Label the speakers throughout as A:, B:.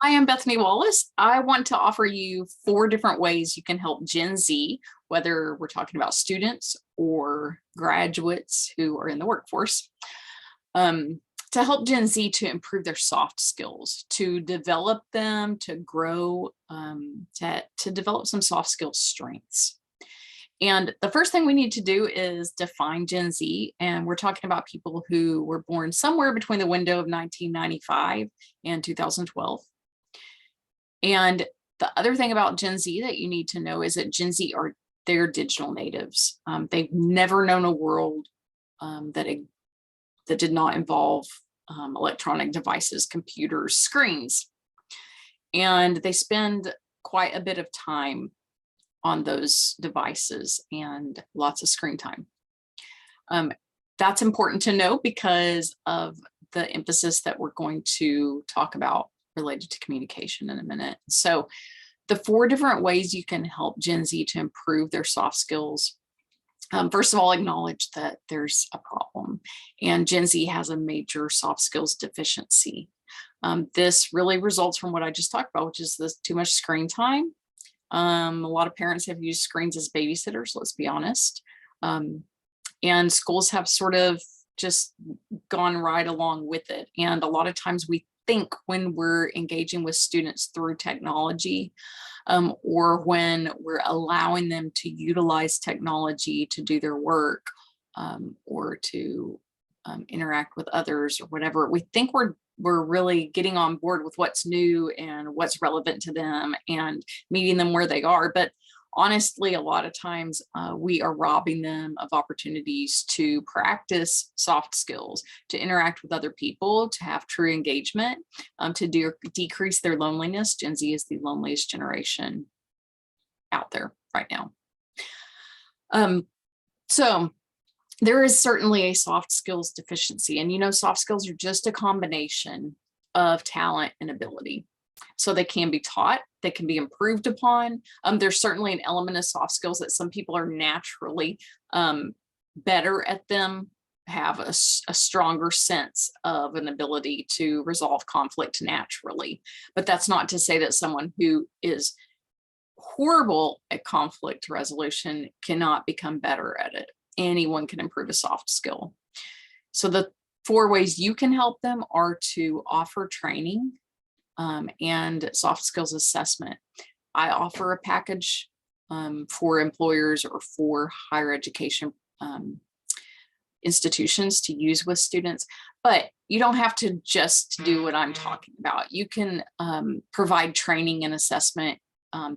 A: I am Bethany Wallace. I want to offer you 4 different ways you can help Gen Z, whether we're talking about students or graduates who are in the workforce, um, to help Gen Z to improve their soft skills, to develop them, to grow, to develop some soft skill strengths. And the first thing we need to do is define Gen Z. And we're talking about people who were born somewhere between the window of 1995 and 2012. And the other thing about Gen Z that you need to know is that Gen Z they're digital natives. They've never known a world that did not involve electronic devices, computers, screens. And they spend quite a bit of time on those devices and lots of screen time. That's important to know because of the emphasis that we're going to talk about related to communication in a minute. So the 4 different ways you can help Gen Z to improve their soft skills. First of all, acknowledge that there's a problem, and Gen Z has a major soft skills deficiency. This really results from what I just talked about, which is this too much screen time. A lot of parents have used screens as babysitters, let's be honest. And schools have sort of just gone right along with it. And a lot of times we think when we're engaging with students through technology, or when we're allowing them to utilize technology to do their work, or to interact with others or whatever, we think we're really getting on board with what's new and what's relevant to them and meeting them where they are. But honestly, a lot of times we are robbing them of opportunities to practice soft skills, to interact with other people, to have true engagement, to decrease their loneliness. Gen Z is the loneliest generation out there right now. So there is certainly a soft skills deficiency. And soft skills are just a combination of talent and ability. So they can be taught, they can be improved upon. There's certainly an element of soft skills that some people are naturally better at them, have a stronger sense of an ability to resolve conflict naturally. But that's not to say that someone who is horrible at conflict resolution cannot become better at it. Anyone can improve a soft skill. So the 4 ways you can help them are to offer training and soft skills assessment. I offer a package for employers or for higher education institutions to use with students, but you don't have to just do what I'm talking about. You can provide training and assessment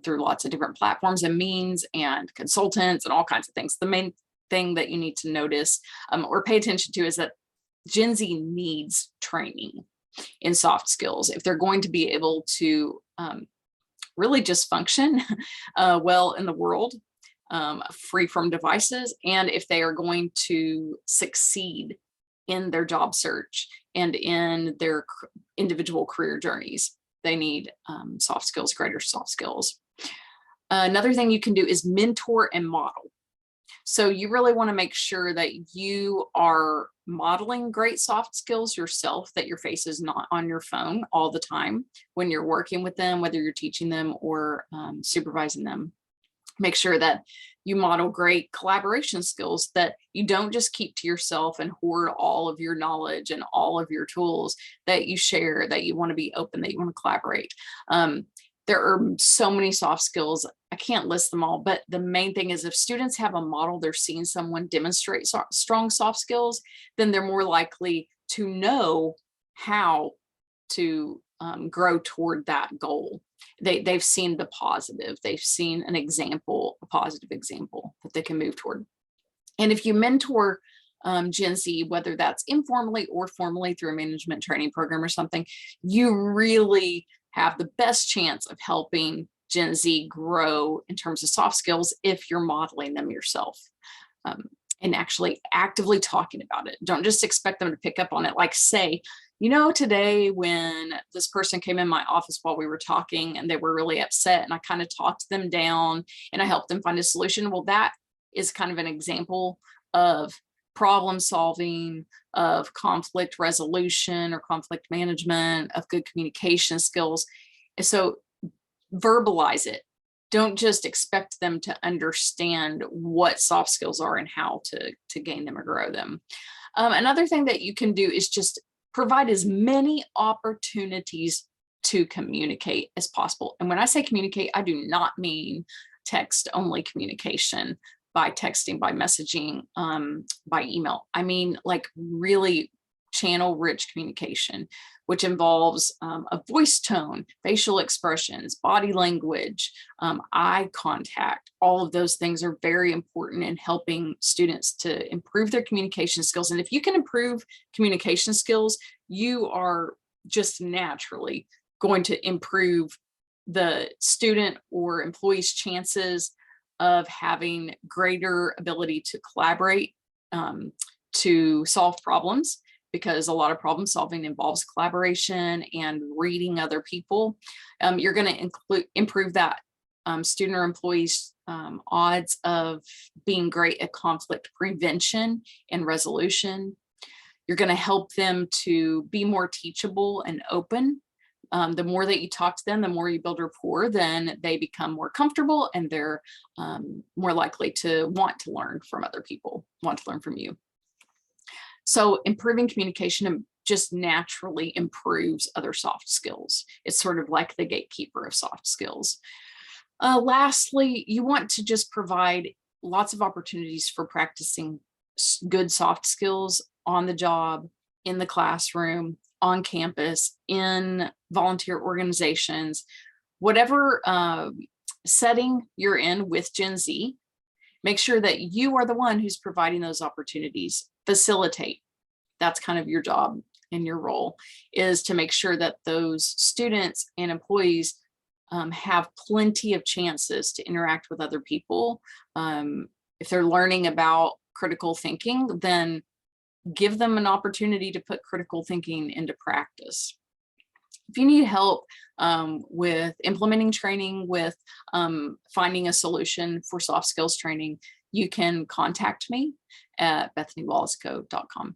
A: through lots of different platforms and means and consultants and all kinds of things. The main thing that you need to notice or pay attention to is that Gen Z needs training in soft skills if they're going to be able to really just function well in the world, free from devices, and if they are going to succeed in their job search and in their individual career journeys. They need soft skills, greater soft skills. Another thing you can do is mentor and model. So you really want to make sure that you are modeling great soft skills yourself, that your face is not on your phone all the time when you're working with them, whether you're teaching them or supervising them. Make sure that you model great collaboration skills, that you don't just keep to yourself and hoard all of your knowledge and all of your tools, that you share, that you want to be open, that you want to collaborate. There are so many soft skills. I can't list them all, but the main thing is if students have a model, they're seeing someone demonstrate strong soft skills, then they're more likely to know how to grow toward that goal. They've seen the positive. They've seen an example, a positive example that they can move toward. And if you mentor Gen Z, whether that's informally or formally through a management training program or something, you really have the best chance of helping Gen Z grow in terms of soft skills if you're modeling them yourself and actually actively talking about it. Don't just expect them to pick up on it. Like say, today when this person came in my office while we were talking and they were really upset and I kind of talked them down and I helped them find a solution. Well, that is kind of an example of problem solving, of conflict resolution or conflict management, of good communication skills. So verbalize it. Don't just expect them to understand what soft skills are and how to gain them or grow them. Another thing that you can do is just provide as many opportunities to communicate as possible. And when I say communicate, I do not mean text only communication by texting, by messaging, by email. I mean, like really channel rich communication, which involves a voice tone, facial expressions, body language, eye contact. All of those things are very important in helping students to improve their communication skills. And if you can improve communication skills, you are just naturally going to improve the student or employee's chances of having greater ability to collaborate, to solve problems, because a lot of problem solving involves collaboration and reading other people. You're going to improve that student or employee's odds of being great at conflict prevention and resolution. You're going to help them to be more teachable and open. The more that you talk to them, the more you build rapport, then they become more comfortable and they're more likely to want to learn from other people, want to learn from you. So improving communication just naturally improves other soft skills. It's sort of like the gatekeeper of soft skills. Lastly, you want to just provide lots of opportunities for practicing good soft skills on the job, in the classroom, on campus, in volunteer organizations, whatever setting you're in with Gen Z. Make sure that you are the one who's providing those opportunities. Facilitate. That's kind of your job and your role, is to make sure that those students and employees have plenty of chances to interact with other people. If they're learning about critical thinking, then give them an opportunity to put critical thinking into practice. If you need help with implementing training, with finding a solution for soft skills training, you can contact me at bethanywallacco.com.